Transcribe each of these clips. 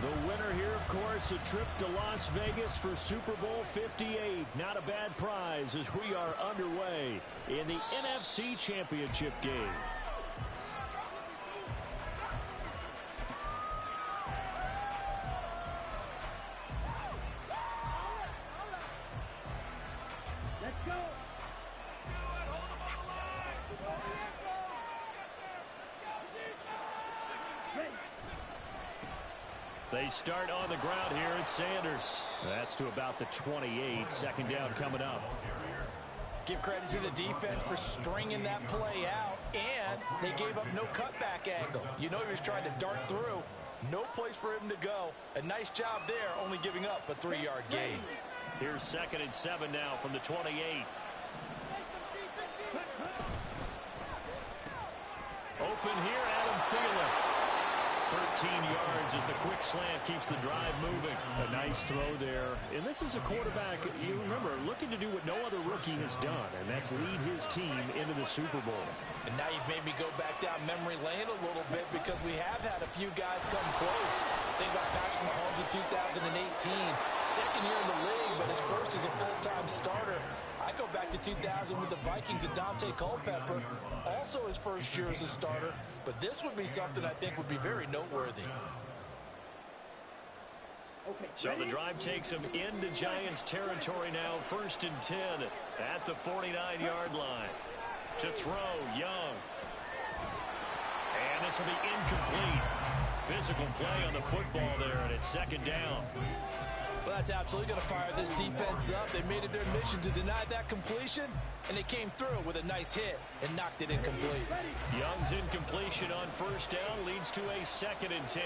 The winner here, of course, a trip to Las Vegas for Super Bowl 58. Not a bad prize as we are underway in the NFC Championship game. Let's go. They start on the ground here at Sanders. That's to about the 28. Second down coming up. Give credit to the defense for stringing that play out, and they gave up no cutback angle. You know he was trying to dart through. No place for him to go. A nice job there, only giving up a 3-yard gain. Here's 2nd and 7 now from the 28. Open here, Adam Thielen. 13 yards as the quick slant keeps the drive moving. A nice throw there. And this is a quarterback, you remember, looking to do what no other rookie has done, and that's lead his team into the Super Bowl. And now you've made me go back down memory lane a little bit because we have had a few guys come close. Think about Patrick Mahomes in 2018. Second year in the league, but his first as a full-time starter. I go back to 2000 with the Vikings and Dante Culpepper. Also his first year as a starter. But this would be something I think would be very noteworthy. So the drive takes him into Giants territory now. 1st and 10 at the 49-yard line. To throw, Young. And this will be incomplete. Physical play on the football there, and it's 2nd down. Well, that's absolutely going to fire this defense up. They made it their mission to deny that completion, and they came through with a nice hit and knocked it incomplete. Young's incompletion on 1st down leads to a 2nd and 10.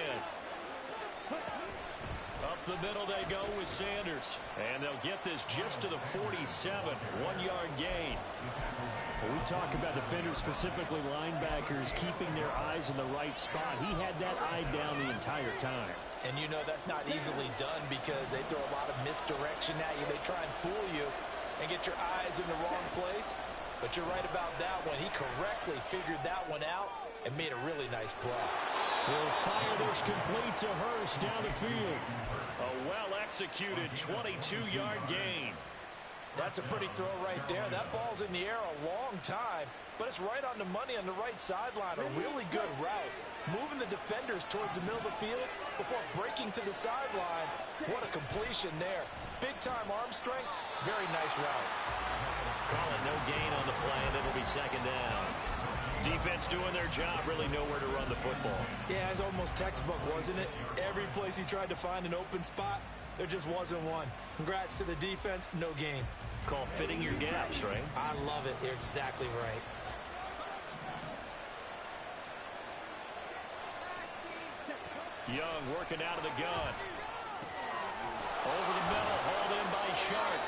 Up the middle they go with Sanders, and they'll get this just to the 47. 1-yard gain. When we talk about defenders, specifically linebackers, keeping their eyes in the right spot, he had that eye down the entire time. And you know that's not easily done because they throw a lot of misdirection at you. They try and fool you and get your eyes in the wrong place. But you're right about that one. He correctly figured that one out and made a really nice play. Will fire this complete to Hurst down the field. A well-executed 22-yard gain. That's a pretty throw right there. That ball's in the air a long time, but it's right on the money on the right sideline. A really good route. Moving the defenders towards the middle of the field before breaking to the sideline. What a completion there. Big-time arm strength. Very nice route. Call it no gain on the play, and it'll be 2nd down. Defense doing their job, really nowhere to run the football. Yeah, it's almost textbook, wasn't it? Every place he tried to find an open spot, there just wasn't one. Congrats to the defense, no gain. Call fitting your gaps, right? I love it. You're exactly right. Young working out of the gun. Over the middle, hauled in by Sharp.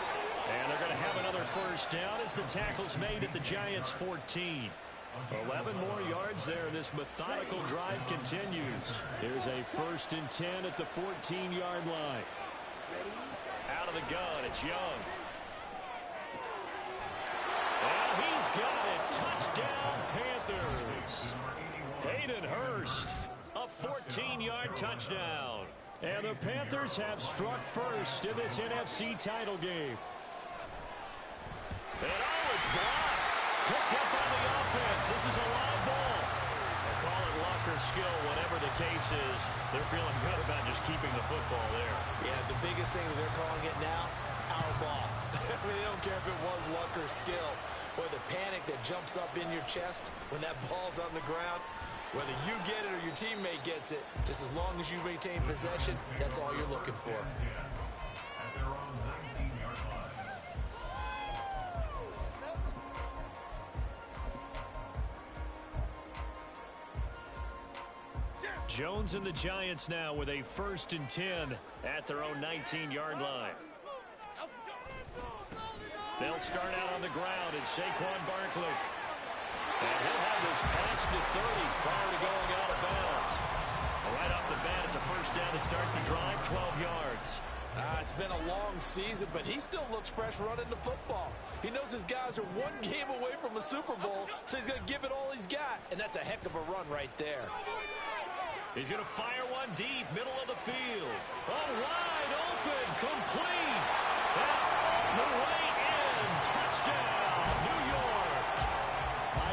And they're going to have another 1st down as the tackle's made at the Giants' 14. 11 more yards there. This methodical drive continues. There's a 1st and 10 at the 14-yard line. Out of the gun, it's Young. And he's got it. Touchdown, Panthers. Hayden Hurst, a 14-yard touchdown. And the Panthers have struck first in this NFC title game. And oh, it's blocked. Picked up by the offense. This is a live ball. They'll call it luck or skill, whatever the case is. They're feeling good about just keeping the football there. Yeah, the biggest thing that they're calling it now, our ball. I mean, they don't care if it was luck or skill. Boy, the panic that jumps up in your chest when that ball's on the ground, whether you get it or your teammate gets it, just as long as you maintain possession, that's all you're looking for. Jones and the Giants now with a 1st and 10 at their own 19-yard line. They'll start out on the ground. It's Saquon Barkley. And he'll have this past the 30 prior to going out of bounds. Right off the bat, it's a 1st down to start the drive, 12 yards. It's been a long season, but he still looks fresh running the football. He knows his guys are one game away from a Super Bowl, so he's going to give it all he's got, and that's a heck of a run right there. He's going to fire one deep, middle of the field. Oh, wide open, complete. At the way in, touchdown, New York.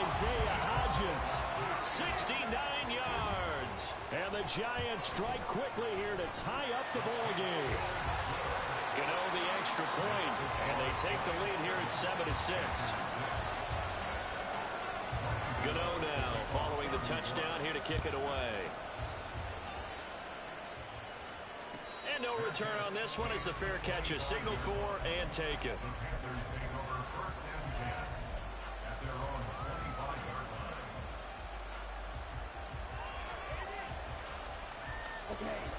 Isaiah Hodgins, 69 yards. And the Giants strike quickly here to tie up the ball game. Gano the extra point, and they take the lead here at 7-6. Gano now following the touchdown here to kick it away. And no return on this one as the fair catch is signaled for and taken.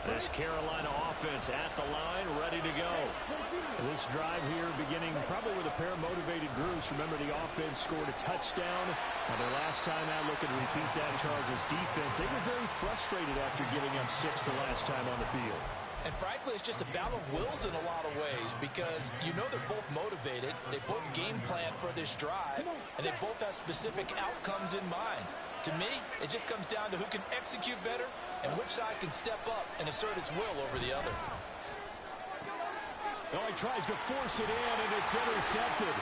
This Carolina offense at the line, ready to go. This drive here beginning probably with a pair of motivated groups. Remember, the offense scored a touchdown. Their last time out, looking to repeat that. Charles' defense, they were very frustrated after giving up 6 the last time on the field. And frankly, it's just a battle of wills in a lot of ways because you know they're both motivated. They both game plan for this drive, and they both have specific outcomes in mind. To me, it just comes down to who can execute better and which side can step up and assert its will over the other. Oh, he tries to force it in, and it's intercepted.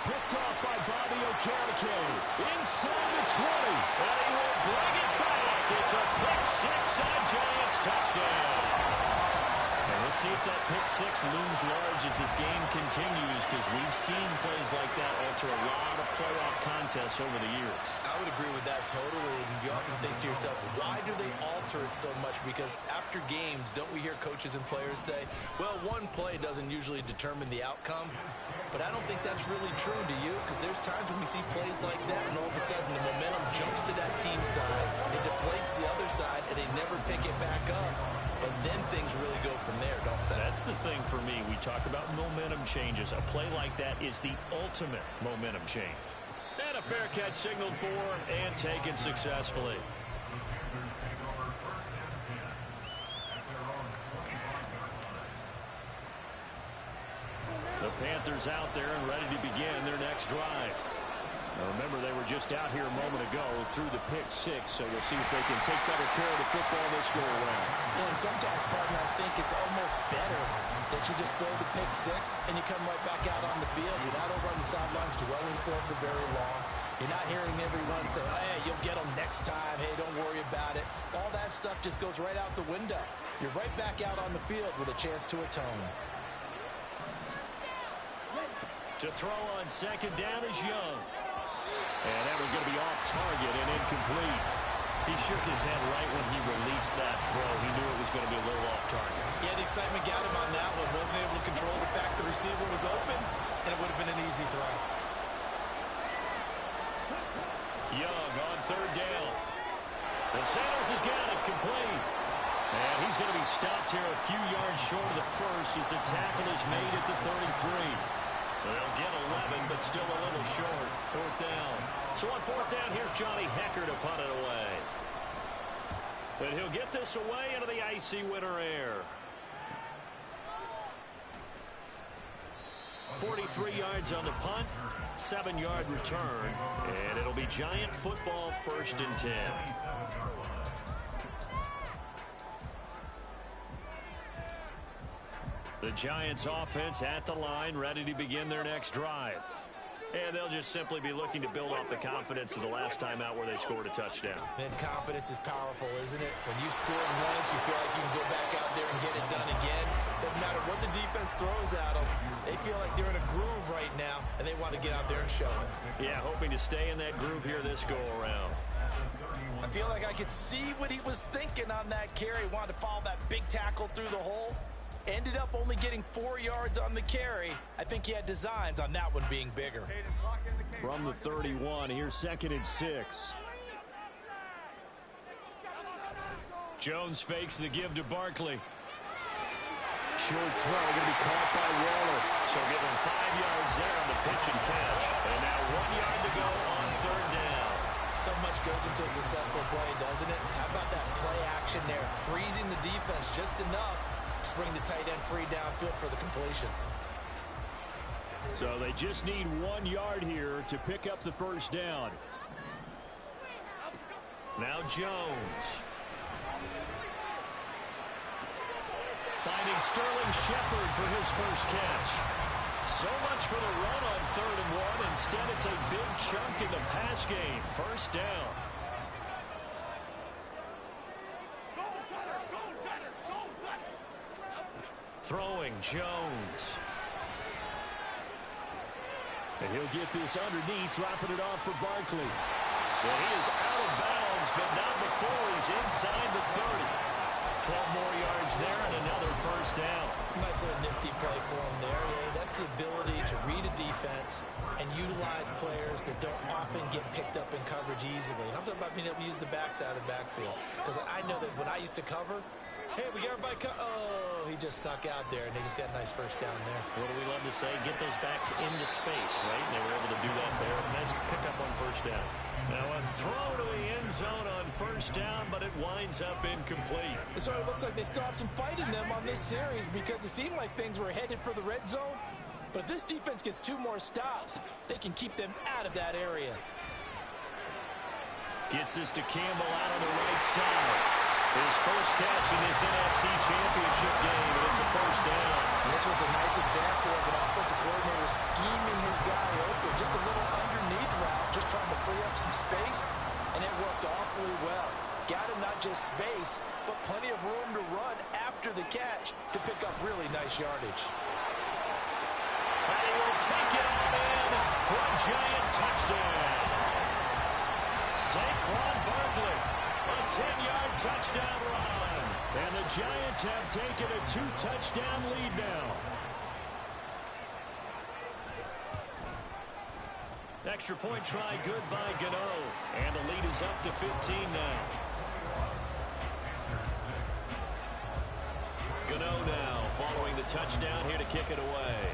Picked off by Bobby Okereke. Inside the 20. And he will bring it back. It's a pick six and a Giants touchdown. And we'll see if that pick six looms large as this game continues, because we've seen plays like that alter a lot of playoff contests over the years. I would agree with that totally. And you often think to yourself, why do they alter it so much? Because after games, don't we hear coaches and players say, well, one play doesn't usually determine the outcome. But I don't think that's really true, do you? Because there's times when we see plays like that, and all of a sudden the momentum jumps to that team side, it deflates the other side, and they never pick it back up. And then things really go from there, don't they? That's the thing for me. We talk about momentum changes. A play like that is the ultimate momentum change. And a fair catch signaled for and taken successfully. The Panthers out there and ready to begin their next drive. Now remember, they were just out here a moment ago through the pick six, so we'll see if they can take better care of the football this go around. Yeah, and sometimes, partner, I think it's almost better that you just throw the pick six and you come right back out on the field. You're not over on the sidelines dwelling for very long. You're not hearing everyone say, hey, you'll get them next time. Hey, don't worry about it. All that stuff just goes right out the window. You're right back out on the field with a chance to atone. To throw on second down is Young. And that was going to be off target and incomplete. He shook his head right when he released that throw. He knew it was going to be a little off target. Yeah, the excitement got him on that one. Wasn't able to control the fact the receiver was open, and it would have been an easy throw. Young on third down. And Sanders has got it complete. And he's going to be stopped here a few yards short of the first as the tackle is made at the 33. They'll get 11, but still a little short. Fourth down. So on fourth down, here's Johnny Hekker to punt it away. And he'll get this away into the icy winter air. 43 yards on the punt, 7-yard return, and it'll be Giant football, 1st and 10. The Giants offense at the line, ready to begin their next drive. And they'll just simply be looking to build off the confidence of the last time out where they scored a touchdown. Man, confidence is powerful, isn't it? When you score once, you feel like you can go back out there and get it done again. Doesn't matter what the defense throws at them. They feel like they're in a groove right now, and they want to get out there and show it. Yeah, hoping to stay in that groove here this go-around. I feel like I could see what he was thinking on that carry. Wanted to follow that big tackle through the hole. Ended up only getting 4 yards on the carry. I think he had designs on that one being bigger. From the 31, here's 2nd and 6. Jones fakes the give to Barkley. Short throw, going to be caught by Waller. So give him 5 yards there on the pitch and catch. And now 1 yard to go on third down. So much goes into a successful play, doesn't it? How about that play action there? Freezing the defense just enough. Bring the tight end free downfield for the completion. So they just need 1 yard here to pick up the first down. Now Jones. Finding Sterling Shepard for his first catch. So much for the run on 3rd and 1. Instead, it's a big chunk in the pass game. First down. Throwing Jones. And he'll get this underneath, dropping it off for Barkley. Well, he is out of bounds, but not before he's inside the 30. 12 more yards there and another first down. Nice little nifty play for him there. Yeah, that's the ability to read a defense and utilize players that don't often get picked up in coverage easily. And I'm talking about being able to use the backside of the backfield. Because I know that when I used to cover, hey, we got everybody oh, he just snuck out there, and they just got a nice first down there. What do we love to say? Get those backs into space, right? And they were able to do that there. Nice pickup on first down. Now a throw to the end zone on first down, but it winds up incomplete. It sort of looks like they still have some fight in them on this series because it seemed like things were headed for the red zone. But if this defense gets 2 more stops, they can keep them out of that area. Gets this to Campbell out on the right side. His first catch in this NFC Championship game, and it's a first down. And this was a nice example of an offensive coordinator scheming his guy open. Just a little underneath route, just trying to free up some space, and it worked awfully well. Got him not just space, but plenty of room to run after the catch to pick up really nice yardage. And he will take it on in for a Giant touchdown. Saquon Barkley, a 10-yard touchdown run. And the Giants have taken a 2-touchdown lead now. Extra point try good by Gano. And the lead is up to 15 now. Gano now following the touchdown here to kick it away.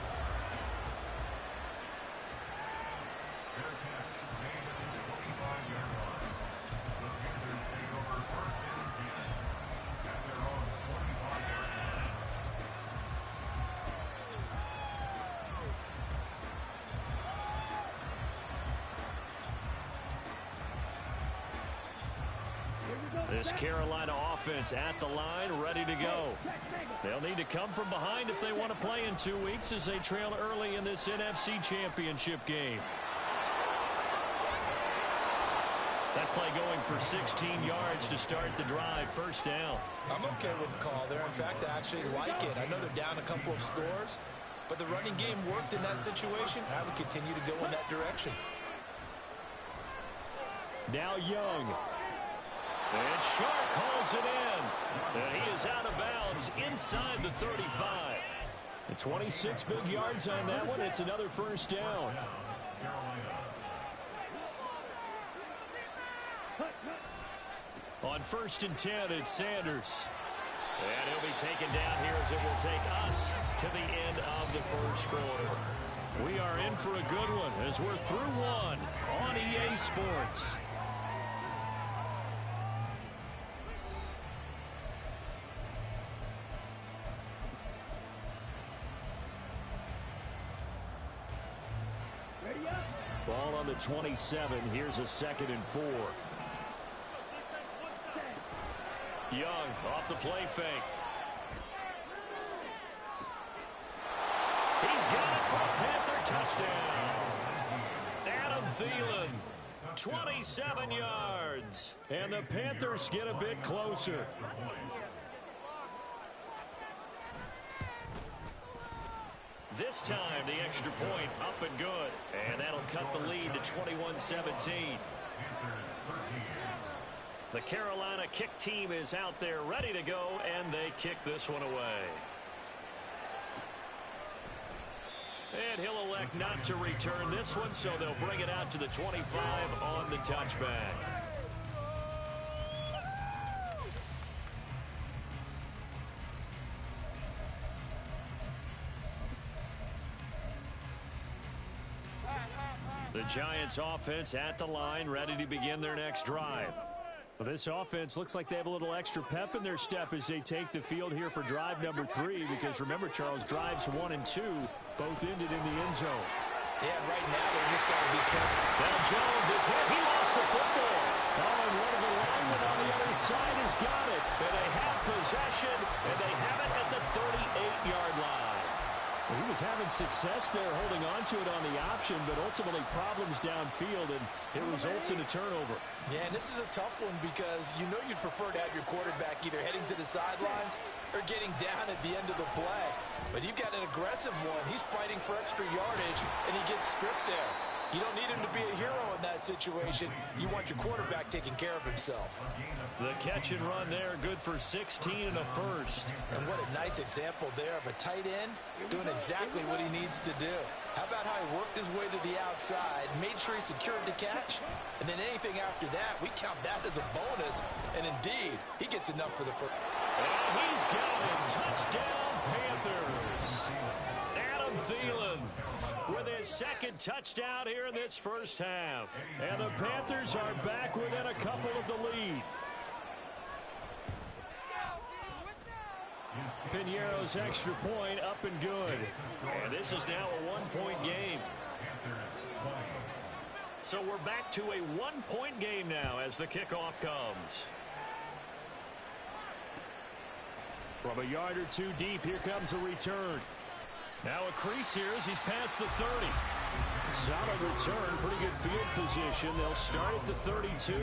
This Carolina offense at the line, ready to go. They'll need to come from behind if they want to play in 2 weeks as they trail early in this NFC Championship game. That play going for 16 yards to start the drive, first down. I'm okay with the call there. In fact, I actually like it. I know they're down a couple of scores, but the running game worked in that situation. I would continue to go in that direction. Now Young. And Sharp hauls it in. And he is out of bounds inside the 35. And 26 big yards on that one. It's another first down. On 1st and 10, it's Sanders. And he'll be taken down here as it will take us to the end of the first quarter. We are in for a good one as we're through one on EA Sports. Ball on the 27. Here's a 2nd and 4. Young off the play fake. He's got it for a Panther touchdown. Adam Thielen, 27 yards. And the Panthers get a bit closer. This time, the extra point up and good. And that'll cut the lead to 21-17. The Carolina kick team is out there ready to go, and they kick this one away. And he'll elect not to return this one, so they'll bring it out to the 25 on the touchback. The Giants offense at the line, ready to begin their next drive. Well, this offense looks like they have a little extra pep in their step as they take the field here for drive number 3, because remember, Charles, drives 1 and 2 both ended in the end zone. Yeah, right now they just got to be careful. Now Jones is hit. He lost the football. Oh, and one of the linemen on the other side has got it. And they have possession, and they have it at the 30. He was having success there holding on to it on the option, but ultimately problems downfield, and it results in a turnover. Yeah, and this is a tough one because you know you'd prefer to have your quarterback either heading to the sidelines or getting down at the end of the play. But you've got an aggressive one. He's fighting for extra yardage, and he gets stripped there. You don't need him to be a hero in that situation. You want your quarterback taking care of himself. The catch and run there, good for 16 and a first. And what a nice example there of a tight end doing exactly what he needs to do. How about how he worked his way to the outside, made sure he secured the catch, and then anything after that, we count that as a bonus. And indeed, he gets enough for the first. And he's got it. Touchdown, Panthers. Adam Thielen with his second touchdown here in this first half. And the Panthers are back within a couple of the lead. Piñeiro's extra point up and good. And this is now a one-point game. So we're back to a one-point game now as the kickoff comes. From a yard or two deep, here comes a return. Now a crease here as he's past the 30. Solid return, pretty good field position. They'll start at the 32.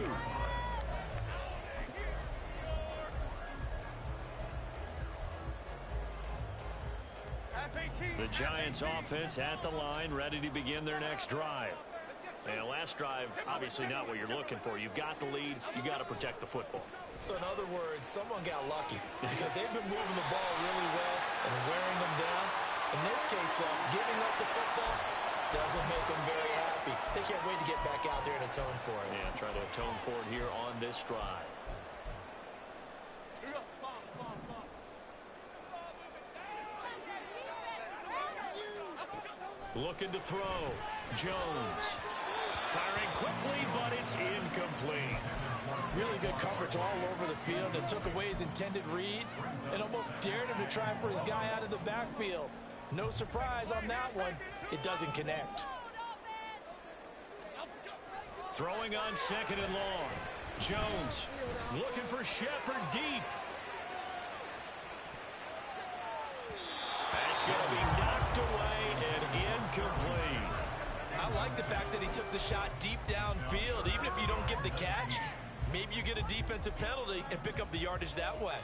The Giants offense at the line, ready to begin their next drive. And last drive, obviously not what you're looking for. You've got the lead. You got to protect the football. So in other words, someone got lucky because they've been moving the ball really well and wearing them down. In this case, though, giving up the football doesn't make them very happy. They can't wait to get back out there and atone for it. Yeah, try to atone for it here on this drive. Looking to throw. Jones. Firing quickly, but it's incomplete. Really good coverage all over the field. It took away his intended read and almost dared him to try for his guy out of the backfield. No surprise on that one. It doesn't connect. Throwing on second and long. Jones looking for Shepard deep. That's going to be knocked away and incomplete. I like the fact that he took the shot deep downfield. Even if you don't get the catch, maybe you get a defensive penalty and pick up the yardage that way.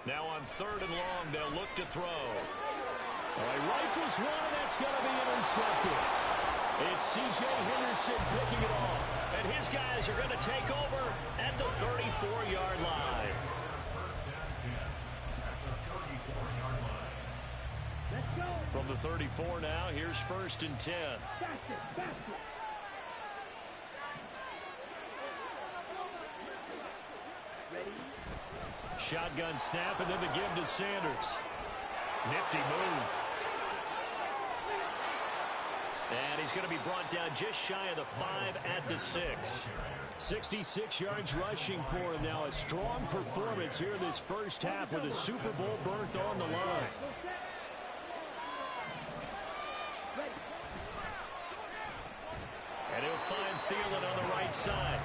Now on third and long, they'll look to throw. He rifles one, that's going to be intercepted. It's C.J. Henderson picking it off. And his guys are going to take over at the 34-yard line. From the 34 now, here's first and 10. Shotgun snap and then the give to Sanders. Nifty move. And he's going to be brought down just shy of the 5 at the 6. 66 yards rushing for him now. A strong performance here in this first half with a Super Bowl berth on the line. And he'll find Thielen on the right side.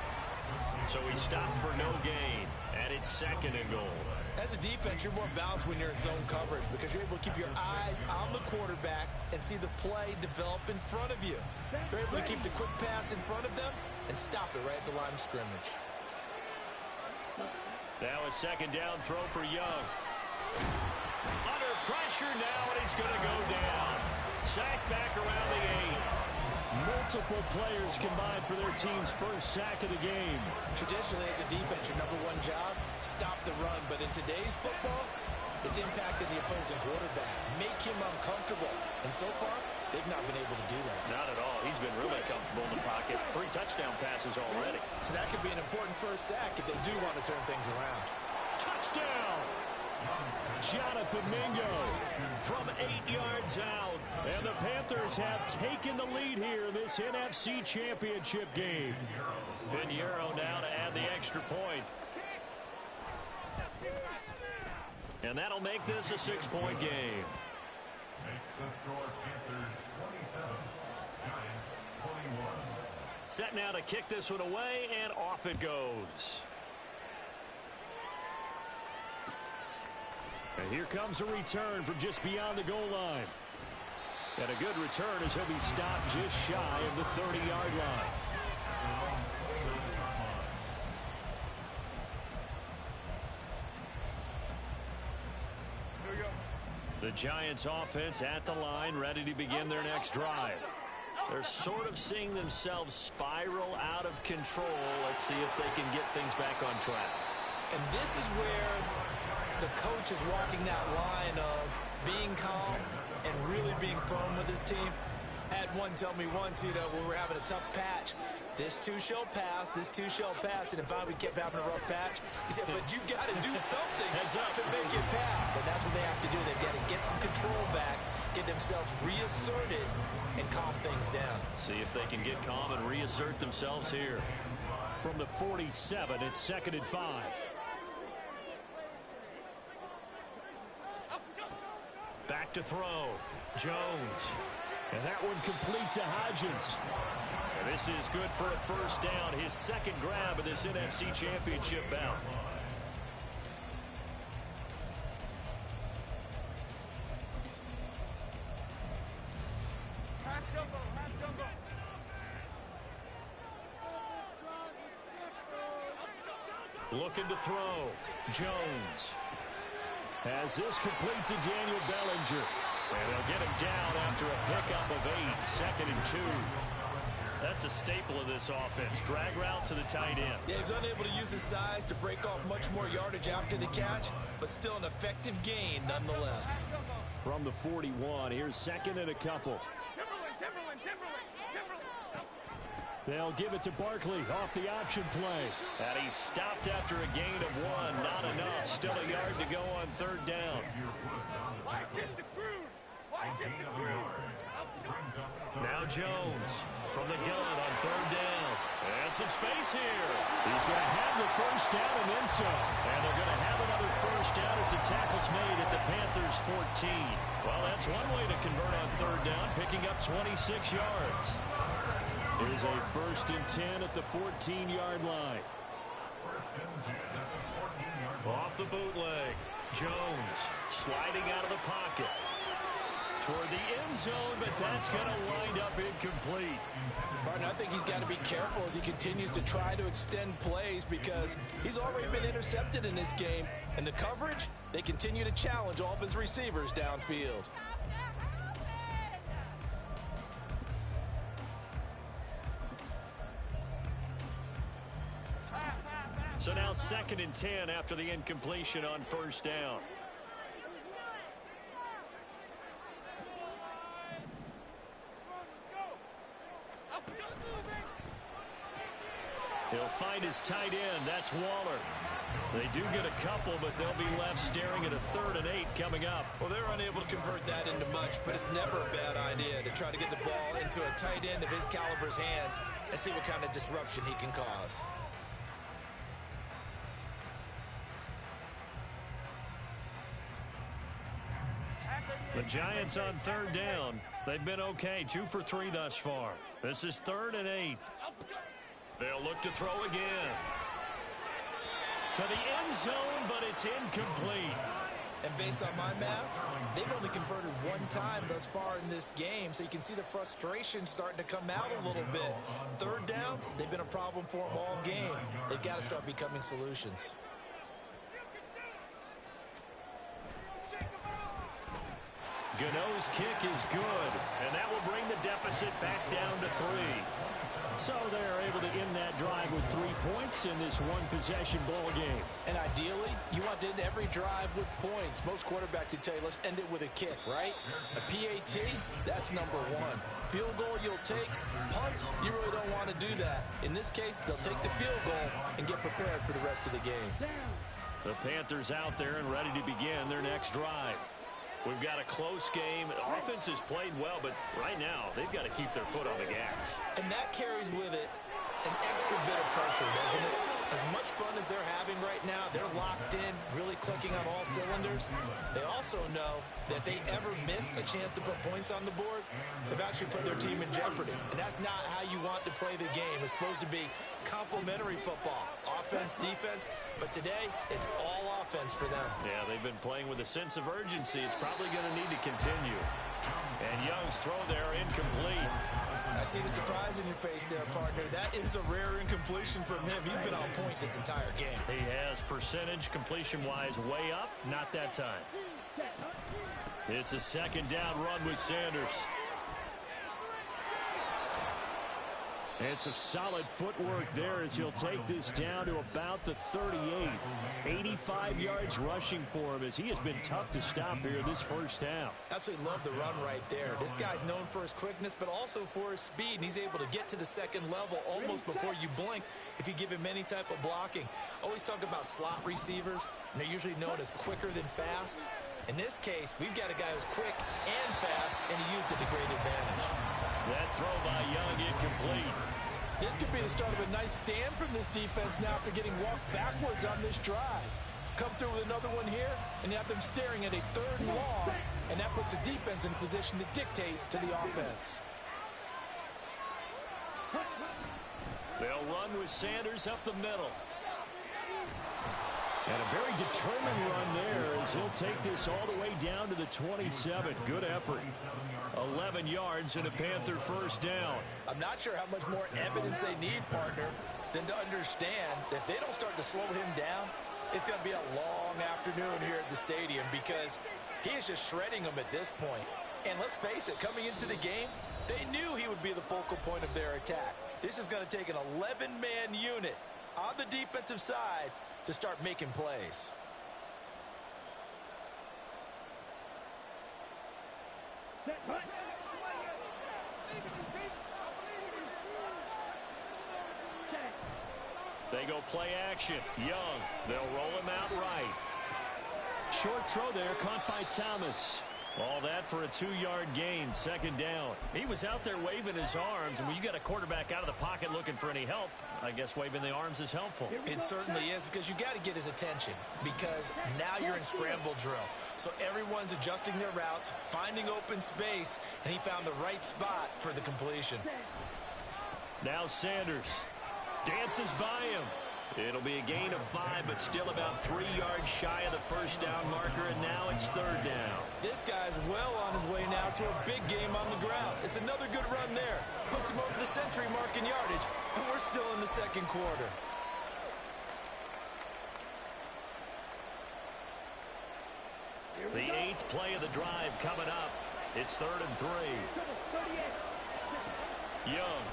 So he stopped for no gain. And it's second and goal. As a defense, you're more balanced when you're in zone coverage because you're able to keep your eyes on the quarterback and see the play develop in front of you. You're able to keep the quick pass in front of them and stop it right at the line of scrimmage. Now a second down throw for Young. Under pressure now, and he's going to go down. Sacked back around the 8. Multiple players combined for their team's first sack of the game. Traditionally, as a defense, your number one job, stop the run. But in today's football, it's impacting the opposing quarterback. Make him uncomfortable. And so far, they've not been able to do that. Not at all. He's been really comfortable in the pocket. 3 touchdown passes already. So that could be an important first sack if they do want to turn things around. Touchdown! Jonathan Mingo from 8 yards out. And the Panthers have taken the lead here in this NFC Championship game. Piñeiro now to add the extra point. And that'll make this a 6-point game. Makes the score Panthers 27, Giants 21. Set now to kick this one away, and off it goes. And here comes a return from just beyond the goal line. And a good return as he'll be stopped just shy of the 30-yard line. The Giants offense at the line, ready to begin their next drive. They're sort of seeing themselves spiral out of control. Let's see if they can get things back on track. And this is where the coach is walking that line of being calm and really being firm with his team. Had one tell me once, when we're having a tough patch, this too shall pass, this too shall pass. And if we kept having a rough patch, he said, but you got to do something to make it pass. And that's what they have to do. They've got to get some control back, get themselves reasserted, and calm things down. See if they can get calm and reassert themselves here. From the 47, it's 2nd and 5. Back to throw. Jones. And that one complete to Hodgins. And this is good for a first down. His second grab of this NFC Championship bout. Looking to throw. Jones. Has this complete to Daniel Bellinger. And they'll get him down after a pickup of 8, 2nd and 2. That's a staple of this offense. Drag route to the tight end. Yeah, he's unable to use his size to break off much more yardage after the catch, but still an effective gain nonetheless. From the 41, here's 2nd and a couple. They'll give it to Barkley off the option play. And he's stopped after a gain of 1. Not enough. Still a yard to go on 3rd down. Now Jones from the gun on 3rd down. And some space here. He's going to have the first down and then some. And they're going to have another first down as the tackle's made at the Panthers 14. Well, that's one way to convert on 3rd down, picking up 26 yards. Here's a 1st and 10 at the 14-yard line. Off the bootleg. Jones sliding out of the pocket toward the end zone, but that's going to wind up incomplete. Martin, I think he's got to be careful as he continues to try to extend plays because he's already been intercepted in this game. And the coverage, they continue to challenge all of his receivers downfield. So now 2nd and 10 after the incompletion on 1st down. He'll find his tight end. That's Waller. They do get a couple, but they'll be left staring at a 3rd and 8 coming up. Well, they're unable to convert that into much, but it's never a bad idea to try to get the ball into a tight end of his caliber's hands and see what kind of disruption he can cause. The Giants on 3rd down. They've been okay, 2 for 3 thus far. This is 3rd and 8. They'll look to throw again. To the end zone, but it's incomplete. And based on my math, they've only converted 1 time thus far in this game, so you can see the frustration starting to come out a little bit. 3rd downs, they've been a problem for them all game. They've got to start becoming solutions. Gano's kick is good, and that will bring the deficit back down to 3. So they're able to end that drive with 3 points in this one-possession ball game. And ideally, you want to end every drive with points. Most quarterbacks would tell you, let's end it with a kick, right? A PAT, that's number 1. Field goal you'll take. Punts, you really don't want to do that. In this case, they'll take the field goal and get prepared for the rest of the game. The Panthers out there and ready to begin their next drive. We've got a close game. The offense has played well, but right now they've got to keep their foot on the gas. And that carries with it an extra bit of pressure, doesn't it? As much fun as they're having right now, they're locked in, really clicking on all cylinders. They also know that if they ever miss a chance to put points on the board, they've actually put their team in jeopardy. And that's not how you want to play the game. It's supposed to be complementary football, offense, defense. But today, it's all offense for them. Yeah, they've been playing with a sense of urgency. It's probably going to need to continue. And Young's throw there incomplete. I see the surprise in your face there, partner. That is a rare incompletion from him. He's been on point this entire game. He has percentage completion-wise way up. Not that time. It's a second down run with Sanders. And some solid footwork there as he'll take this down to about the 38. 85 yards rushing for him as he has been tough to stop here this first half. Absolutely love the run right there. This guy's known for his quickness, but also for his speed. And he's able to get to the second level almost before you blink if you give him any type of blocking. Always talk about slot receivers, and they're usually known as quicker than fast. In this case, we've got a guy who's quick and fast, and he used it to great advantage. That throw by Young incomplete. This could be the start of a nice stand from this defense now after getting walked backwards on this drive. Come through with another one here, and you have them staring at a 3rd and long, and that puts the defense in a position to dictate to the offense. They'll run with Sanders up the middle. And a very determined run there as he'll take this all the way down to the 27. Good effort. 11 yards and a Panther first down. I'm not sure how much more evidence they need, partner, than to understand that if they don't start to slow him down, it's going to be a long afternoon here at the stadium because he is just shredding them at this point. And let's face it, coming into the game, they knew he would be the focal point of their attack. This is going to take an 11-man unit on the defensive side to start making plays. They go play action. Young. They'll roll him out right. Short throw there, caught by Thomas. All that for a 2-yard gain, second down. He was out there waving his arms, and when you got a quarterback out of the pocket looking for any help, I guess waving the arms is helpful. It certainly is because you got to get his attention because now you're in scramble drill. So everyone's adjusting their routes, finding open space, and he found the right spot for the completion. Now Sanders dances by him. It'll be a gain of 5, but still about 3 yards shy of the first down marker, and now it's 3rd down. This guy's well on his way now to a big game on the ground. It's another good run there. Puts him over the century mark in yardage, and we're still in the second quarter. The 8th play of the drive coming up. It's 3rd and 3. Young.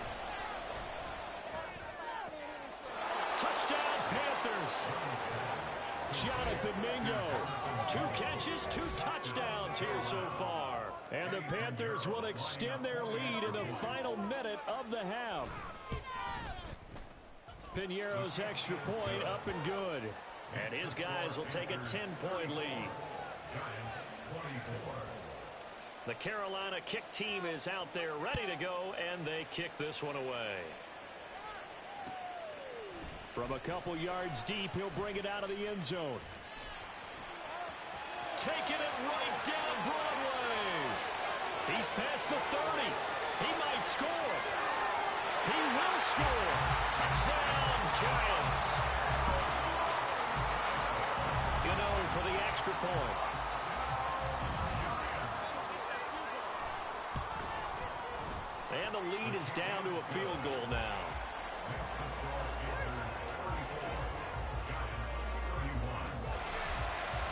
Touchdown, Panthers. Jonathan Mingo. 2 catches, 2 touchdowns here so far. And the Panthers will extend their lead in the final minute of the half. Piñeiro's extra point up and good. And his guys will take a 10-point lead. The Carolina kick team is out there ready to go, and they kick this one away. From a couple yards deep, he'll bring it out of the end zone. Taking it right down Broadway. He's past the 30. He might score. He will score. Touchdown, Giants. Gano for the extra point. And the lead is down to a field goal now.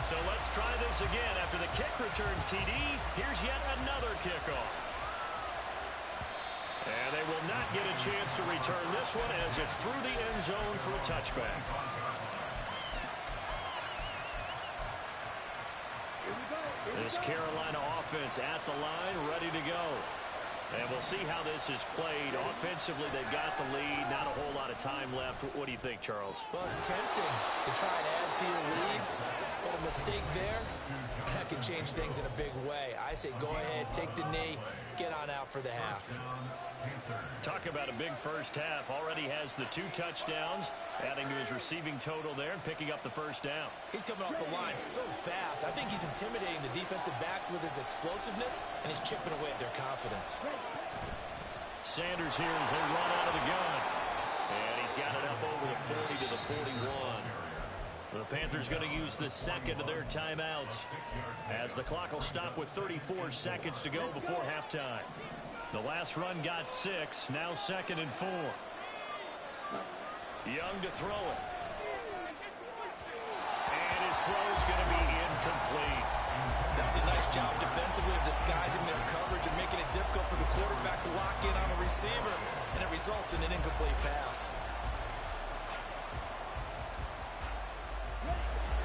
So let's try this again. After the kick return TD, here's yet another kickoff. And they will not get a chance to return this one as it's through the end zone for a touchback. This Carolina offense at the line, ready to go. And we'll see how this is played. Offensively, they've got the lead. Not a whole lot of time left. What do you think, Charles? Well, it's tempting to try and add to your lead, but a mistake there, that could change things in a big way. I say go ahead, take the knee, get on out for the half. Talk about a big first half. Already has the 2 touchdowns, adding to his receiving total there and picking up the first down. He's coming off the line so fast. I think he's intimidating the defensive backs with his explosiveness, and he's chipping away at their confidence. Sanders here as they run out of the gun. And he's got it up over the 40 to the 41. The Panthers going to use the second of their timeouts as the clock will stop with 34 seconds to go before halftime. The last run got 6, now 2nd and 4. Young to throw it. And his throw is going to be incomplete. That was a nice job defensively of disguising their coverage and making it difficult for the quarterback to lock in on a receiver, and it results in an incomplete pass.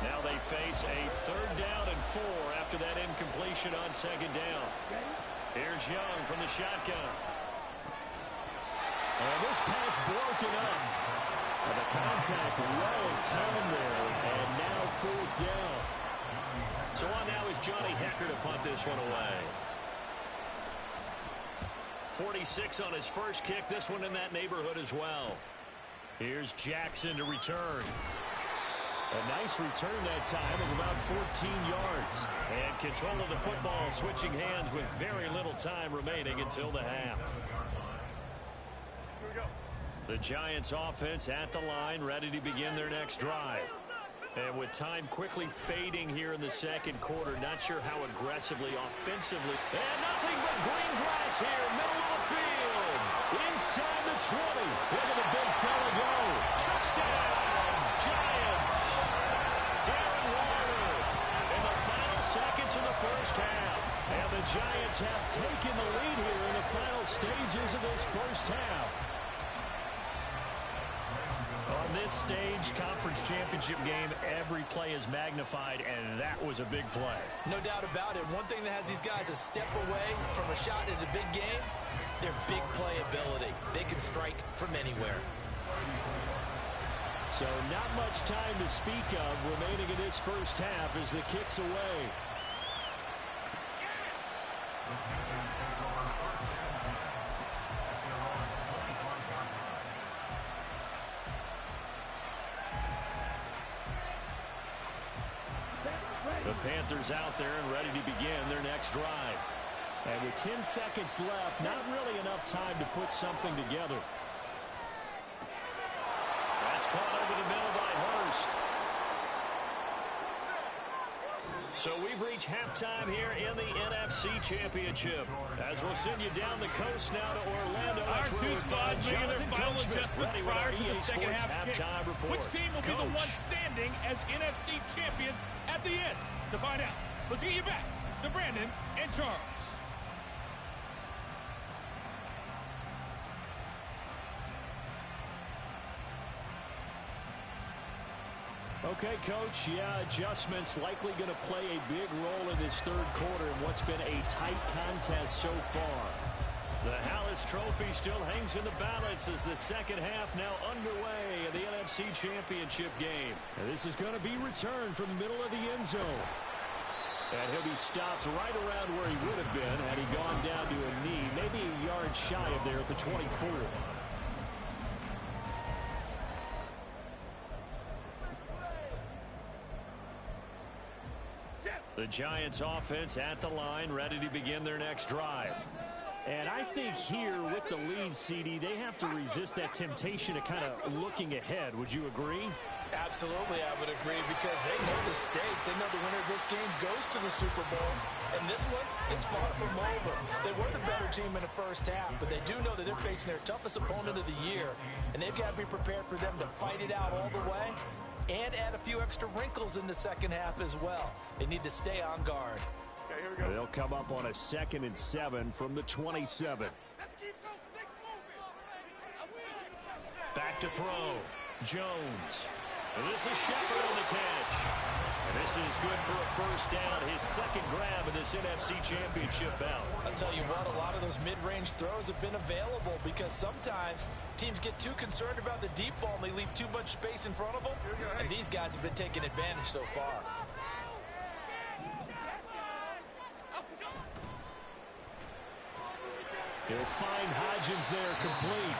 Now they face a 3rd down and 4 after that incompletion on 2nd down. Here's Young from the shotgun. And this pass broken up. And the contact well timed there, and now 4th down. So on now is Johnny Hekker to punt this one away. 46 on his first kick, this one in that neighborhood as well. Here's Jackson to return. A nice return that time of about 14 yards. And control of the football switching hands with very little time remaining until the half. The Giants offense at the line, ready to begin their next drive. And with time quickly fading here in the second quarter, not sure how aggressively, offensively. And nothing but green grass here, middle of the field. Inside the 20. Look at the big fella go. Touchdown, Giants. Darren Waller in the final seconds of the first half. And the Giants have taken the lead here in the final stages of this first half. On this stage, conference championship game, every play is magnified, and that was a big play. No doubt about it. One thing that has these guys a step away from a shot at a big game, their big play ability. They can strike from anywhere. So not much time to speak of remaining in this first half as the kick's away. The Panthers out there and ready to begin their next drive. And with 10 seconds left, not really enough time to put something together. That's caught over the middle by Hurst. So we've reached halftime here in the NFC Championship. As we'll send you down the coast now to Orlando. Our 2 squads making their final adjustments prior to the second half kick. Report. Which team will be the one standing as NFC champions at the end? To find out, let's get you back to Brandon and Charles. Okay, Coach, yeah, adjustments likely going to play a big role in this third quarter in what's been a tight contest so far. The Hallis Trophy still hangs in the balance as the second half now underway in the NFC Championship game. And this is going to be returned from the middle of the end zone. And he'll be stopped right around where he would have been had he gone down to a knee, maybe a yard shy of there at the 24. The Giants offense at the line, ready to begin their next drive. And I think here with the lead, CD, they have to resist that temptation of kind of looking ahead. Would you agree? Absolutely, I would agree, because they know the stakes. They know the winner of this game goes to the Super Bowl. And this one, it's far from over. They were the better team in the first half, but they do know that they're facing their toughest opponent of the year. And they've got to be prepared for them to fight it out all the way and add a few extra wrinkles in the second half as well. They need to stay on guard. Okay, here we go. They'll come up on a 2nd and 7 from the 27. Back to throw. Jones. And this is Shepard on the catch. And this is good for a first down, his second grab in this NFC Championship bout. I'll tell you what, a lot of those mid-range throws have been available because sometimes teams get too concerned about the deep ball and they leave too much space in front of them. And these guys have been taking advantage so far. He'll find Hodgins there complete.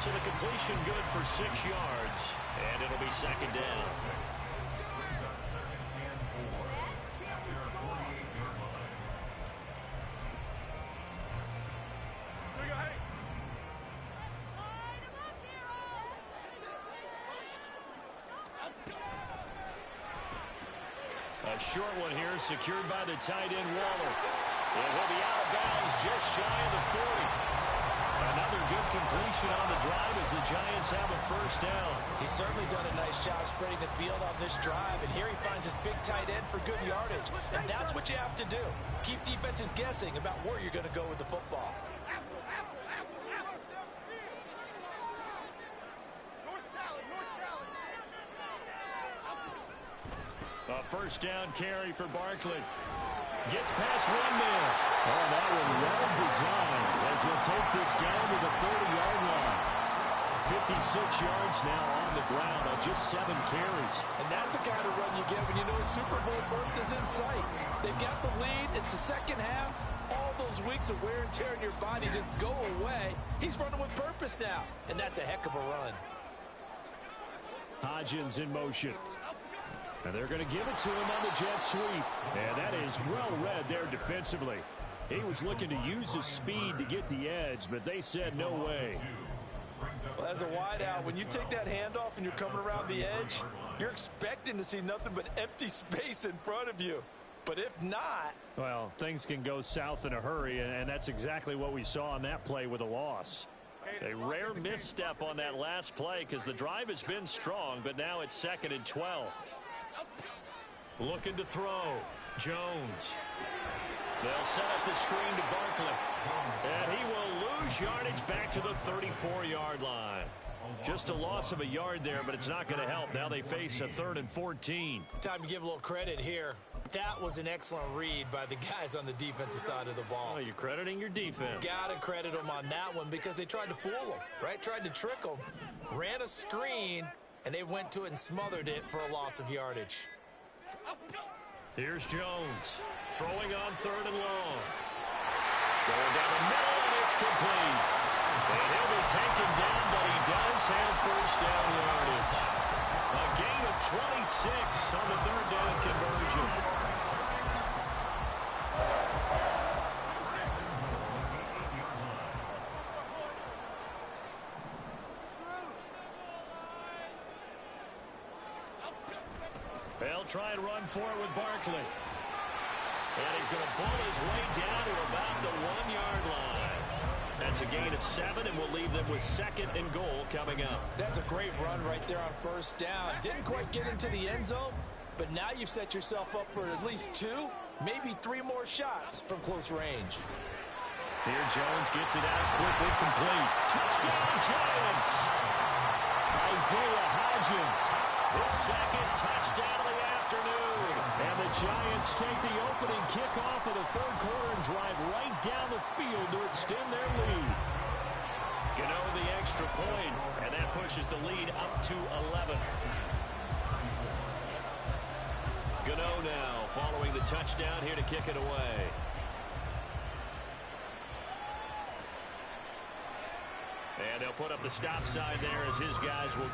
So the completion good for 6 yards, and it'll be second down. A short one here, secured by the tight end Waller. And he'll be out of bounds just shy of the 40. Another good completion on the drive as the Giants have a first down. He's certainly done a nice job spreading the field on this drive, and here he finds his big tight end for good yardage. And that's what you have to do. Keep defenses guessing about where you're going to go with the football. A first down carry for Barkley. Gets past one man. Oh, that one well designed as he'll take this down to the 40-yard line. 56 yards now on the ground on just 7 carries. And that's the kind of run you get when you know a Super Bowl berth is in sight. They've got the lead. It's the second half. All those weeks of wear and tear in your body just go away. He's running with purpose now, and that's a heck of a run. Hodgins in motion. And they're going to give it to him on the jet sweep. And that is well read there defensively. He was looking to use his speed to get the edge, but they said no way. Well, as a wideout, when you take that handoff and you're coming around the edge, you're expecting to see nothing but empty space in front of you. But if not... Well, things can go south in a hurry, and that's exactly what we saw on that play with a loss. A rare misstep on that last play because the drive has been strong, but now it's 2nd and 12. Looking to throw. Jones. They'll set up the screen to Barkley. And he will lose yardage back to the 34-yard line. Just a loss of a yard there, but it's not going to help. Now they face a 3rd and 14. Time to give a little credit here. That was an excellent read by the guys on the defensive side of the ball. Oh, you're crediting your defense. Got to credit them on that one because they tried to fool them, right? Tried to trick them. Ran a screen, and they went to it and smothered it for a loss of yardage. Here's Jones. Throwing on 3rd and long. Going down the middle, and it's complete. And he'll be taken down, but he does have first down yardage. A gain of 26 on the 3rd down conversion. They'll try and run for it with Barkley. And he's going to bull his way down to about the 1-yard line. That's a gain of 7, and we'll leave them with 2nd and goal coming up. That's a great run right there on first down. Didn't quite get into the end zone, but now you've set yourself up for at least 2, maybe 3 more shots from close range. Here Jones gets it out quickly, complete. Touchdown, Giants! Isaiah Hodgins. His 2nd touchdown of the afternoon. And the Giants take the opening kickoff of the 3rd quarter and drive right down the field to extend their lead. Gano the extra point, and that pushes the lead up to 11. Gano now following the touchdown here to kick it away. And they'll put up the stop sign there as his guys will...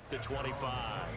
the 25.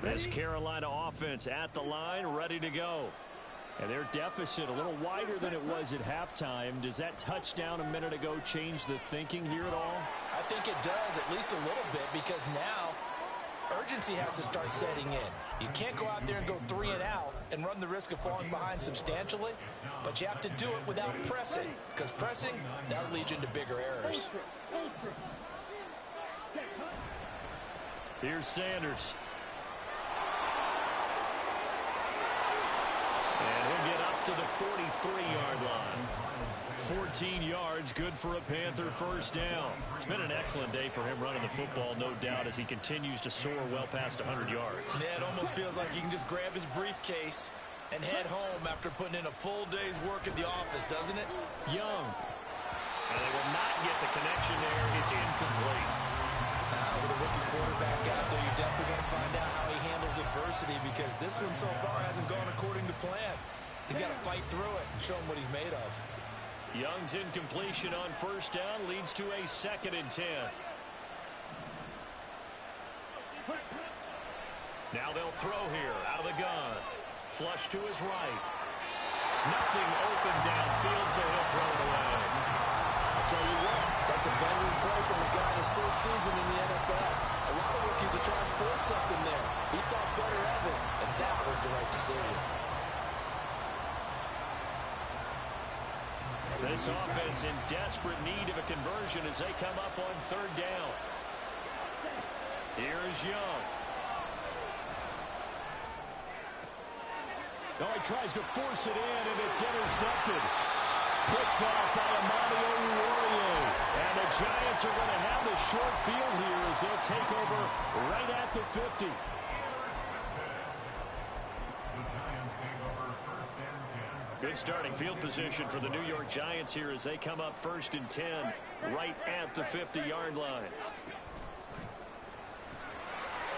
This Carolina offense at the line, ready to go. And their deficit a little wider than it was at halftime. Does that touchdown a minute ago change the thinking here at all? I think it does, at least a little bit, because now urgency has to start setting in. You can't go out there and go 3 and out and run the risk of falling behind substantially, but you have to do it without pressing, because pressing, that will lead you into bigger errors. Here's Sanders. And he'll get up to the 43-yard line. 14 yards, good for a Panther first down. It's been an excellent day for him running the football, no doubt, as he continues to soar well past 100 yards. Yeah, it almost feels like he can just grab his briefcase and head home after putting in a full day's work at the office, doesn't it? Young. And they will not get the connection there. It's incomplete. With a rookie quarterback out there, you're definitely going to find out how he handles adversity, because this one so far hasn't gone according to plan. He's got to fight through it and show him what he's made of. Young's incompletion on first down leads to a 2nd and 10. Now they'll throw here out of the gun. Flush to his right. Nothing open downfield, so he'll throw it away. I'll tell you what, that's a veteran play from a guy his first season in the NFL. A lot of rookies are trying to force something there. He thought better of it, and that was the right decision. This offense in desperate need of a conversion as they come up on 3rd down. Here is Young. Oh, he tries to force it in, and it's intercepted. Picked off by Amani Oruwariye. And the Giants are going to have the short field here as they'll take over right at the 50. Good starting field position for the New York Giants here as they come up 1st and 10 right at the 50-yard line.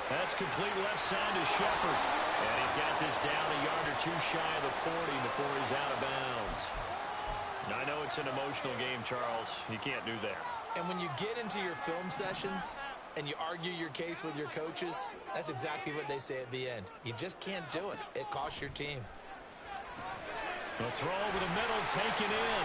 That's complete left side to Shepard. And he's got this down a yard or two shy of the 40 before he's out of bounds. Now, I know it's an emotional game, Charles. You can't do that. And when you get into your film sessions and you argue your case with your coaches, that's exactly what they say at the end. You just can't do it. It costs your team. The throw over the middle, taken in.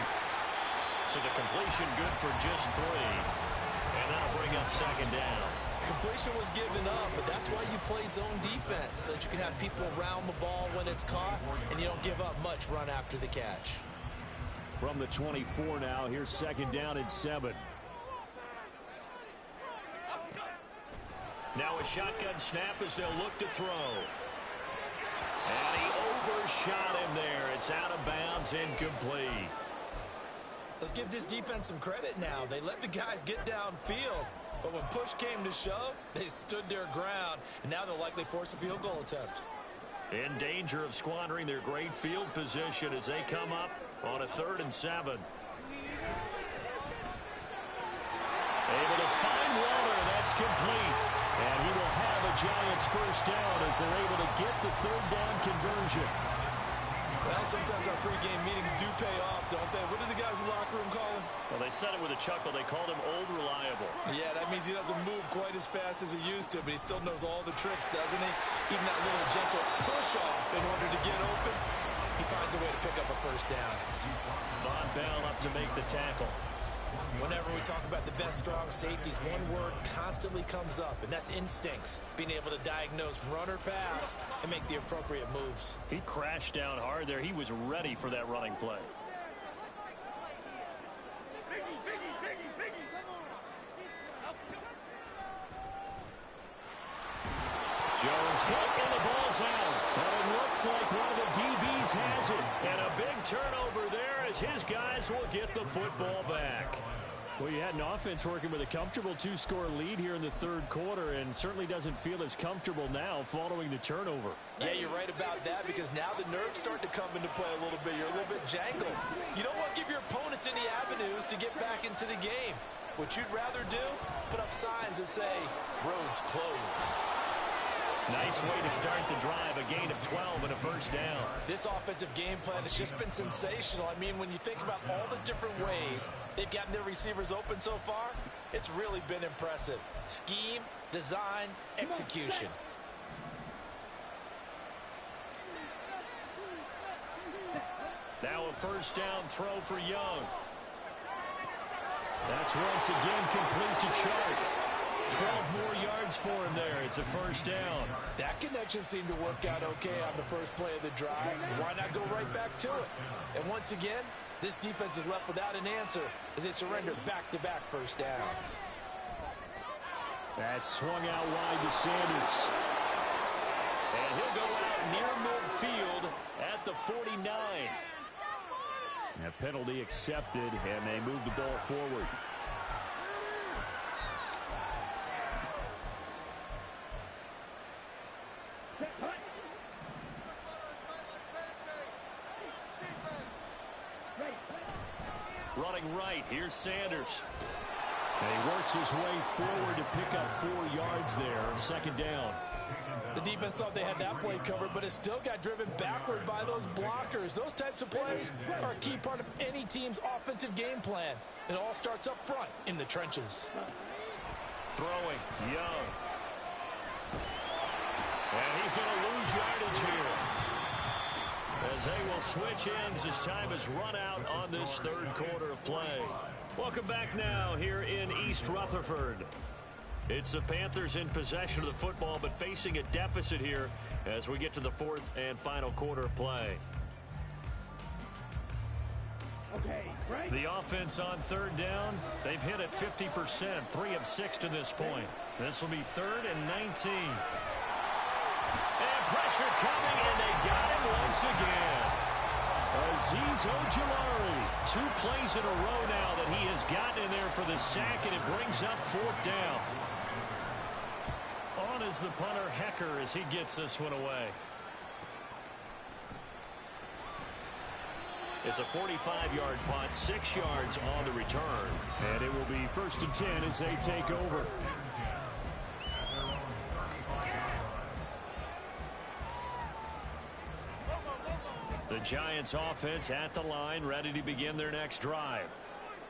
So the completion good for just 3. And that'll bring up 2nd down. Completion was given up, but that's why you play zone defense, so that you can have people around the ball when it's caught, and you don't give up much run after the catch. From the 24 now, here's 2nd down and 7. Now a shotgun snap as they'll look to throw. And he overshot him there. It's out of bounds, incomplete. Let's give this defense some credit now. They let the guys get downfield, but when push came to shove, they stood their ground, and now they'll likely force a field goal attempt. In danger of squandering their great field position as they come up on a 3rd and 7. Able to find Waller. That's complete. And he will have a Giants first down as they're able to get the 3rd down conversion. Well, sometimes our pregame meetings do pay off, don't they? What do the guys in the locker room call him? Well, they said it with a chuckle. They called him Old Reliable. Yeah, that means he doesn't move quite as fast as he used to, but he still knows all the tricks, doesn't he? Even that little gentle push-off in order to get open, he finds a way to pick up a first down. Von Bell up to make the tackle. Whenever we talk about the best strong safeties, one word constantly comes up, and that's instincts. Being able to diagnose run or pass and make the appropriate moves. He crashed down hard there. He was ready for that running play. Jones hit and the ball's out. But it looks like one of the DBs has it. And a big turnover there as his guys will get the football back. Well, you had an offense working with a comfortable 2-score lead here in the 3rd quarter and certainly doesn't feel as comfortable now following the turnover. Yeah, you're right about that because now the nerves start to come into play a little bit. You're a little bit jangled. You don't want to give your opponents any avenues to get back into the game. What you'd rather do, put up signs that say, roads closed. Nice way to start the drive, a gain of 12 and a first down. This offensive game plan has just been sensational. I mean, when you think about all the different ways they've gotten their receivers open so far, it's really been impressive. Scheme, design, execution. Now a first down throw for Young. That's once again complete to Chark. 12 more yards for him there. It's a first down. That connection seemed to work out okay on the first play of the drive. Why not go right back to it? And once again, this defense is left without an answer as they surrender back-to-back first downs. That swung out wide to Sanders. And he'll go out near midfield at the 49. A penalty accepted, and they move the ball forward. Running right, here's Sanders. And he works his way forward to pick up 4 yards there on 2nd down. The defense thought they had that play covered, but it still got driven backward by those blockers. Those types of plays are a key part of any team's offensive game plan. It all starts up front in the trenches. Throwing, Young. And he's going to lose yardage here. As they will switch ends as time has run out on this 3rd quarter of play. Welcome back now here in East Rutherford. It's the Panthers in possession of the football, but facing a deficit here as we get to the 4th and final quarter of play. The offense on 3rd down, they've hit it 50%, 3 of 6 to this point. This will be 3rd and 19. And pressure coming, and they got him once again. Azeez Ojulari, 2 plays in a row now that he has gotten in there for the sack, and it brings up 4th down. On is the punter, Hecker, as he gets this one away. It's a 45-yard punt, 6 yards on the return. And it will be 1st and 10 as they take over. The Giants offense at the line, ready to begin their next drive.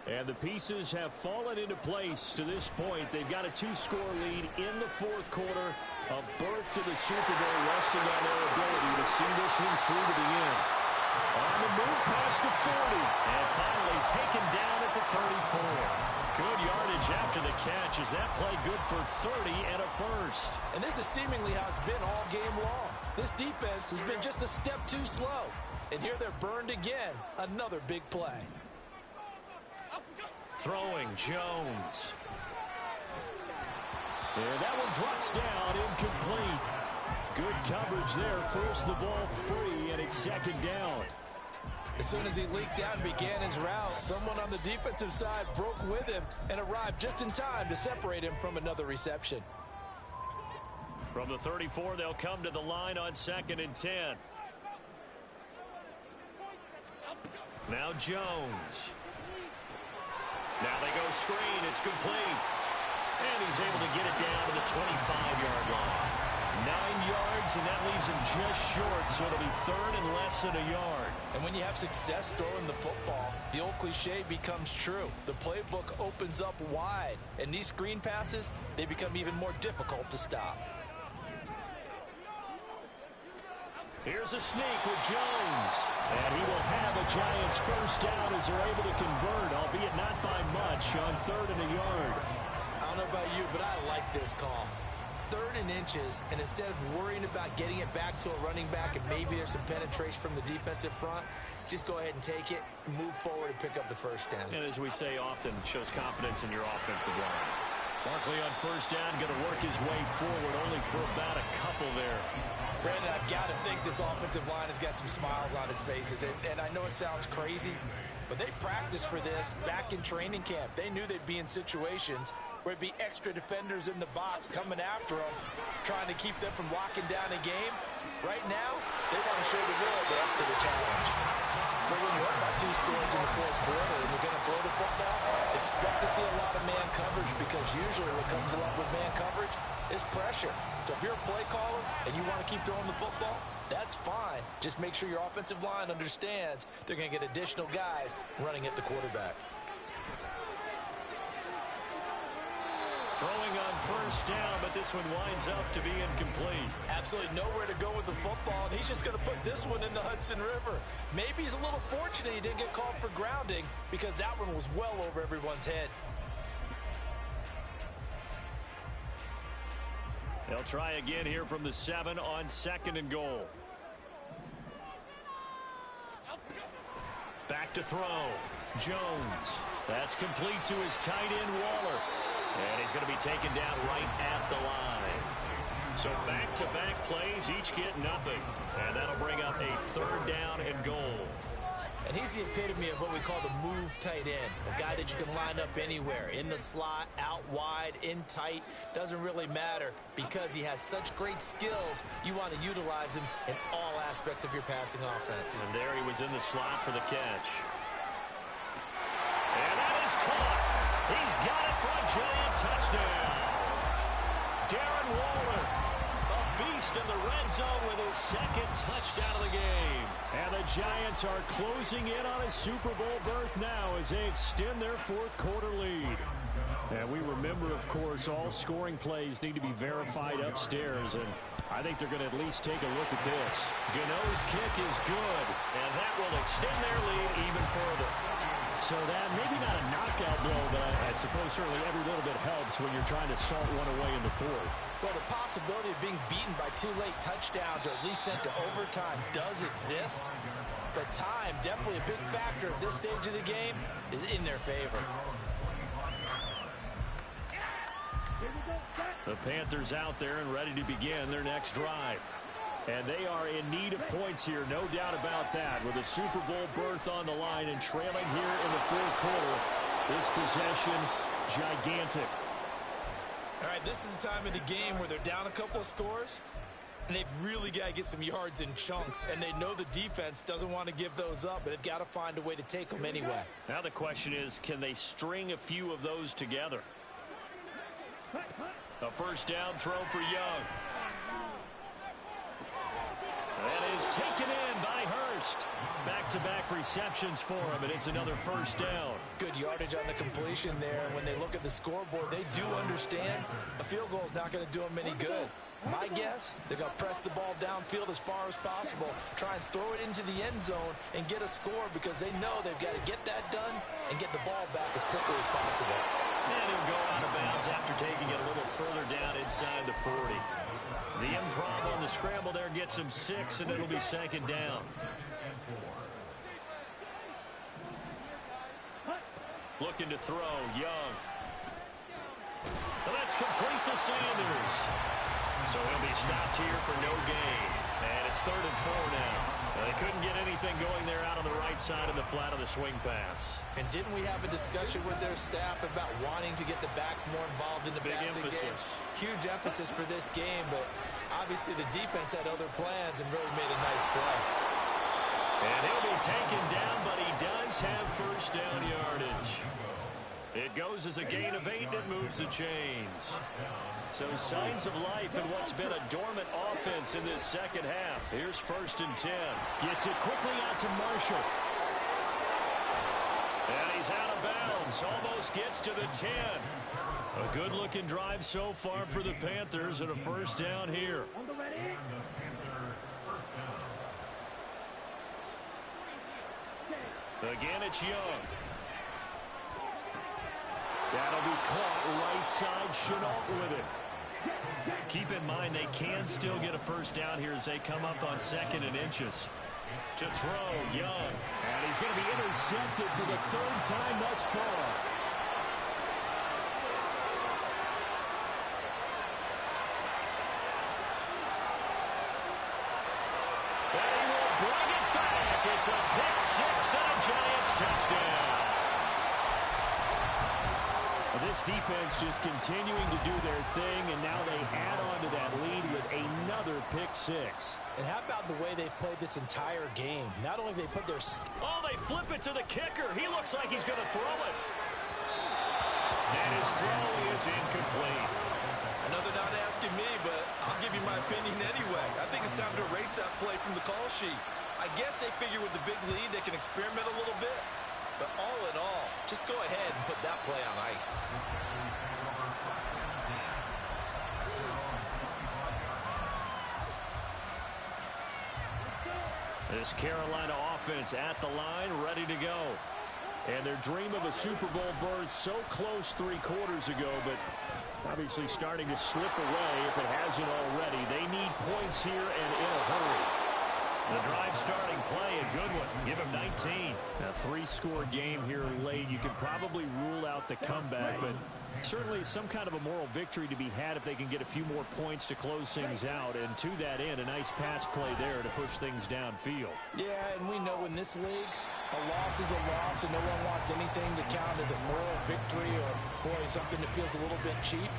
And the pieces have fallen into place to this point. They've got a 2-score lead in the 4th quarter. A berth to the Super Bowl, resting on their ability to see this one through to the end. On the move past the 40. And finally taken down at the 34. Good yardage after the catch. Is that play good for 30 and a first? And this is seemingly how it's been all game long. This defense has been just a step too slow. And here they're burned again. Another big play. Throwing, Jones. And that one drops down, incomplete. Good coverage there, forced the ball free, and it's second down. As soon as he leaked out and began his route, someone on the defensive side broke with him and arrived just in time to separate him from another reception. From the 34, they'll come to the line on 2nd and 10. Now Jones. Now they go screen. It's complete. And he's able to get it down to the 25-yard line. 9 yards, and that leaves him just short, so it'll be 3rd and less than a yard. And when you have success throwing the football, the old cliche becomes true. The playbook opens up wide, and these screen passes, they become even more difficult to stop. Here's a sneak with Jones. And he will have a Giants first down as they're able to convert, albeit not by much, on 3rd and a yard. I don't know about you, but I like this call. 3rd and inches, and instead of worrying about getting it back to a running back and maybe there's some penetration from the defensive front, just go ahead and take it, move forward, and pick up the first down. And as we say often, shows confidence in your offensive line. Barkley on first down, going to work his way forward, only for about a couple there. Brandon, I've got to think this offensive line has got some smiles on its faces, and I know it sounds crazy, but they practiced for this back in training camp. They knew they'd be in situations where it'd be extra defenders in the box coming after them, trying to keep them from locking down a game. Right now, they want to show the world they're up to the challenge. But when you're up by 2 scores in the 4th quarter and you're going to throw the football, expect to see a lot of man coverage, because usually what comes along with man coverage is pressure. So if you're a play caller and you want to keep throwing the football, that's fine. Just make sure your offensive line understands they're going to get additional guys running at the quarterback. Throwing on first down, but this one winds up to be incomplete. Absolutely nowhere to go with the football, and he's just going to put this one in the Hudson River. Maybe he's a little fortunate he didn't get called for grounding, because that one was well over everyone's head. They'll try again here from the 7 on 2nd and goal. Back to throw. Jones. That's complete to his tight end, Waller. And he's going to be taken down right at the line. So back-to-back plays, each get nothing. And that'll bring up a 3rd down and goal. And he's the epitome of what we call the move tight end. A guy that you can line up anywhere. In the slot, out wide, in tight. Doesn't really matter. Because he has such great skills, you want to utilize him in all aspects of your passing offense. And there he was in the slot for the catch. And that is caught. He's got it for a Giant touchdown. Darren Waller, a beast in the red zone with his 2nd touchdown of the game. And the Giants are closing in on a Super Bowl berth now as they extend their 4th quarter lead. And we remember, of course, all scoring plays need to be verified upstairs, and I think they're going to at least take a look at this. Gano's kick is good, and that will extend their lead even further. So that, maybe not a knockout blow, but I suppose certainly every little bit helps when you're trying to salt one away in the 4th. Well, the possibility of being beaten by 2 late touchdowns or at least sent to overtime does exist. But time, definitely a big factor at this stage of the game, is in their favor. The Panthers out there and ready to begin their next drive. And they are in need of points here, no doubt about that. With a Super Bowl berth on the line and trailing here in the 4th quarter, this possession gigantic. All right, this is the time of the game where they're down a couple of scores, and they've really got to get some yards in chunks, and they know the defense doesn't want to give those up, but they've got to find a way to take them anyway. Now the question is, can they string a few of those together? A first down throw for Young. That is taken in by Hurst. Back-to-back receptions for him, and it's another first down. Good yardage on the completion there. When they look at the scoreboard, they do understand a field goal is not going to do them any good. My guess, they're going to press the ball downfield as far as possible, try and throw it into the end zone and get a score, because they know they've got to get that done and get the ball back as quickly as possible. And he'll go out of bounds after taking it a little further down inside the 40. The improv on the scramble there gets him 6, and it'll be 2nd down. Looking to throw, Young. And that's complete to Sanders. So he'll be stopped here for no gain. And it's 3rd and 4 now. They couldn't get anything going there out on the right side of the flat of the swing pass. And didn't we have a discussion with their staff about wanting to get the backs more involved in the passing game? Huge emphasis for this game, but obviously the defense had other plans and really made a nice play. And he'll be taken down, but he does have first down yardage. It goes as a gain of 8, and it moves the chains. So signs of life in what's been a dormant offense in this second half. Here's 1st and 10. Gets it quickly out to Marshall. And he's out of bounds. Almost gets to the 10. A good-looking drive so far for the Panthers, and a first down here. Again, it's Young. That'll be caught right side. Chenault with it. Keep in mind they can still get a first down here as they come up on 2nd and inches. To throw, Young. And he's going to be intercepted for the 3rd time thus far. And he will bring it back. It's a pick 6 and a Giants touchdown. This defense just continuing to do their thing, and now they add on to that lead with another pick 6. And how about the way they've played this entire game? Not only they put their... Oh, they flip it to the kicker. He looks like he's going to throw it. And his throw is incomplete. I know they're not asking me, but I'll give you my opinion anyway. I think it's time to erase that play from the call sheet. I guess they figure with the big lead they can experiment a little bit. But all in all, just go ahead and put that play on ice. This Carolina offense at the line, ready to go. And their dream of a Super Bowl berth so close 3 quarters ago, but obviously starting to slip away if it hasn't already. They need points here and in a hurry. The drive starting play, a good one. Give him 19. A 3-score game here late. You could probably rule out the comeback, but certainly some kind of a moral victory to be had if they can get a few more points to close things out. And to that end, a nice pass play there to push things downfield. Yeah, and we know in this league, a loss is a loss, and no one wants anything to count as a moral victory or, boy, something that feels a little bit cheap.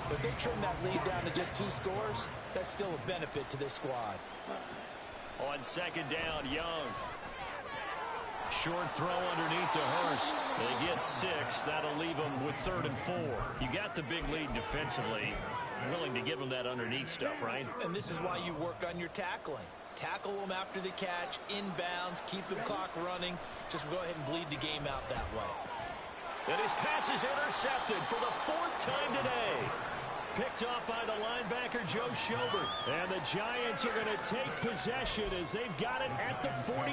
But if they trim that lead down to just 2 scores, that's still a benefit to this squad. On 2nd down, Young. Short throw underneath to Hurst. They get 6. That'll leave them with 3rd and 4. You got the big lead defensively. Willing to give them that underneath stuff, right? And this is why you work on your tackling. Tackle them after the catch, inbounds, keep the clock running. Just go ahead and bleed the game out that way. And his pass is intercepted for the 4th time today. Picked off by the linebacker, Joe Schobert. And the Giants are going to take possession as they've got it at the 40.